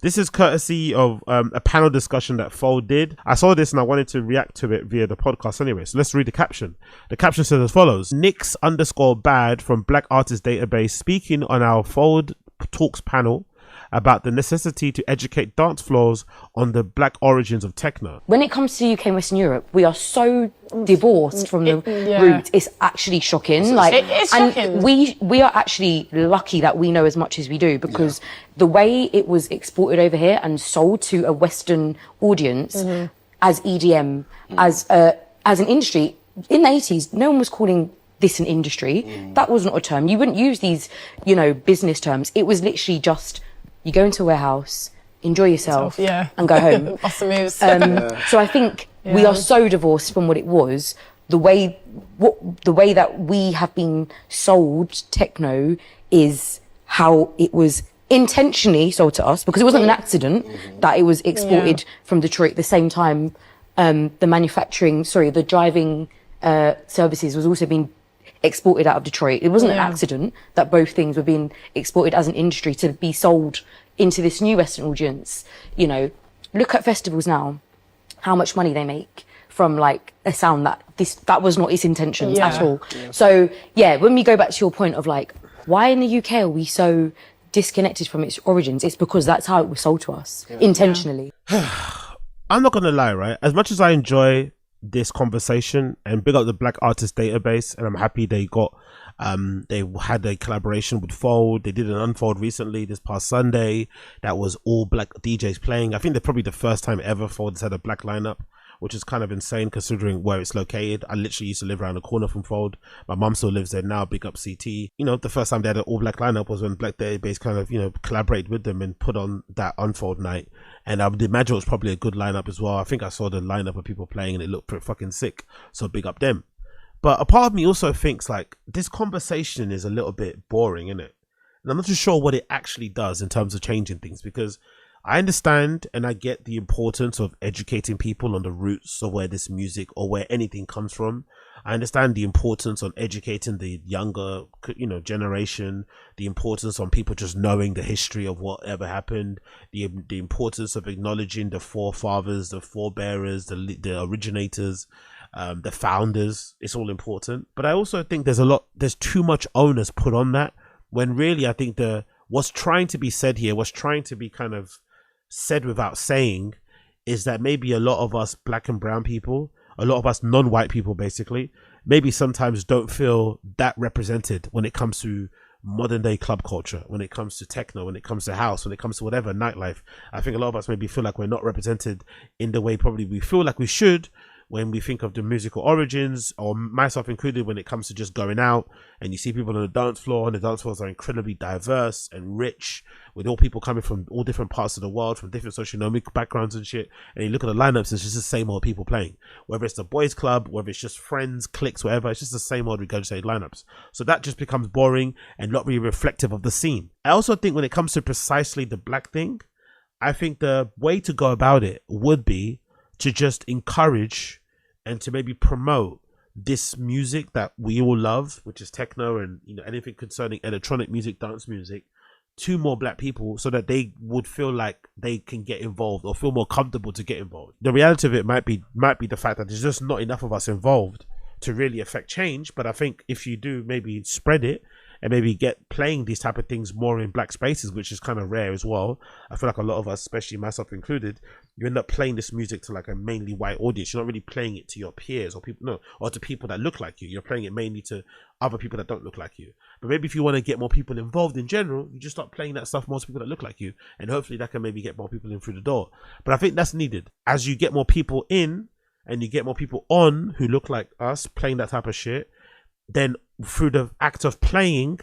This is courtesy of a panel discussion that Fold did. I saw this and I wanted to react to it via the podcast anyway. So let's read the caption. The caption says as follows. Nix_bad from Black Artist Database speaking on our Fold Talks panel about the necessity to educate dance floors on the black origins of techno. When it comes to UK and Western Europe, we are so divorced from the roots. It's actually shocking. It's shocking. And we are actually lucky that we know as much as we do, because the way it was exported over here and sold to a Western audience as EDM, as an industry, in the 80s, no one was calling this an industry. That was not a term. You wouldn't use these, business terms. It was literally just, you go into a warehouse, enjoy yourself, and go home. Awesome moves. So I think we are so divorced from what it was. The way that we have been sold techno is how it was intentionally sold to us, because it wasn't an accident that it was exported from Detroit at the same time. The driving services was also being exported out of Detroit. It wasn't an accident that both things were being exported as an industry to be sold into this new Western audience. Look at festivals now, how much money they make from like a sound that was not its intentions at all. So when we go back to your point of like, why in the UK are we so disconnected from its origins? It's because that's how it was sold to us intentionally. I'm not gonna lie, right? As much as I enjoy this conversation and big up the Black Artist Database, and I'm happy they got they had a collaboration with Fold. They did an Unfold recently this past Sunday that was all black DJs playing. I think they're probably the first time ever Fold has had a black lineup, which is kind of insane considering where it's located. I literally used to live around the corner from Fold. My mum still lives there now, big up CT. The first time they had an all black lineup was when Black Database kind of, collaborated with them and put on that Unfold night. And I would imagine it was probably a good lineup as well. I think I saw the lineup of people playing and it looked pretty fucking sick. So big up them. But a part of me also thinks like this conversation is a little bit boring, isn't it? And I'm not too sure what it actually does in terms of changing things, because I understand and I get the importance of educating people on the roots of where this music or where anything comes from. I understand the importance on educating the younger, generation, the importance on people just knowing the history of whatever happened, the importance of acknowledging the forefathers, the forebearers, the originators, the founders. It's all important. But I also think there's too much onus put on that, when really I think what's trying to be said here, what's trying to be kind of said without saying, is that maybe a lot of us black and brown people, a lot of us non-white people basically, maybe sometimes don't feel that represented when it comes to modern day club culture, when it comes to techno, when it comes to house, when it comes to whatever nightlife. I think a lot of us maybe feel like we're not represented in the way probably we feel like we should when we think of the musical origins, or myself included, when it comes to just going out and you see people on the dance floor, and the dance floors are incredibly diverse and rich, with all people coming from all different parts of the world, from different socioeconomic backgrounds and shit. And you look at the lineups, it's just the same old people playing. Whether it's the boys club, whether it's just friends, cliques, whatever, it's just the same old regurgitated lineups. So that just becomes boring and not really reflective of the scene. I also think when it comes to precisely the black thing, I think the way to go about it would be to just encourage and to maybe promote this music that we all love, which is techno and anything concerning electronic music, dance music, to more black people, so that they would feel like they can get involved or feel more comfortable to get involved. The reality of it might be the fact that there's just not enough of us involved to really affect change. But I think if you do maybe spread it and maybe get playing these type of things more in black spaces, which is kind of rare as well. I feel like a lot of us, especially myself included, you end up playing this music to like a mainly white audience. You're not really playing it to your peers or to people that look like you. You're playing it mainly to other people that don't look like you. But maybe if you want to get more people involved in general, you just start playing that stuff more to people that look like you, and hopefully that can maybe get more people in through the door. But I think that's needed. As you get more people in and you get more people on who look like us playing that type of shit, then through the act of playing,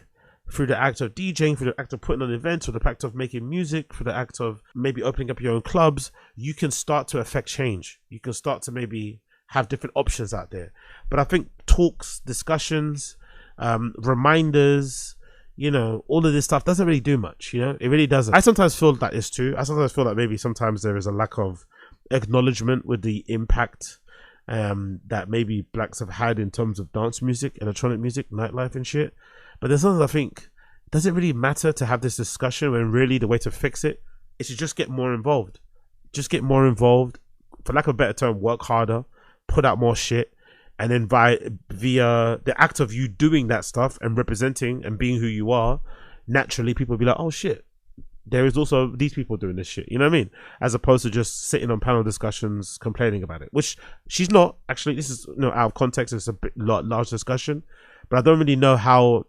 through the act of DJing, through the act of putting on events, through the act of making music, through the act of maybe opening up your own clubs, you can start to affect change. You can start to maybe have different options out there. But I think talks, discussions, reminders, all of this stuff doesn't really do much. It really doesn't. I sometimes feel that is too. I sometimes feel like maybe sometimes there is a lack of acknowledgement with the impact that maybe blacks have had in terms of dance music, electronic music, nightlife and shit. But there's something I think, does it really matter to have this discussion when really the way to fix it is to just get more involved. Just get more involved. For lack of a better term, work harder, put out more shit, and then via the act of you doing that stuff and representing and being who you are, naturally people will be like, oh shit, there is also these people doing this shit. You know what I mean? As opposed to just sitting on panel discussions complaining about it, which she's not. Actually, this is out of context. It's a bit large discussion, but I don't really know how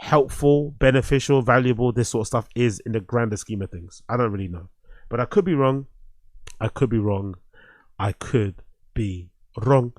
helpful, beneficial, valuable this sort of stuff is in the grander scheme of things. I don't really know, but I could be wrong. I could be wrong. I could be wrong.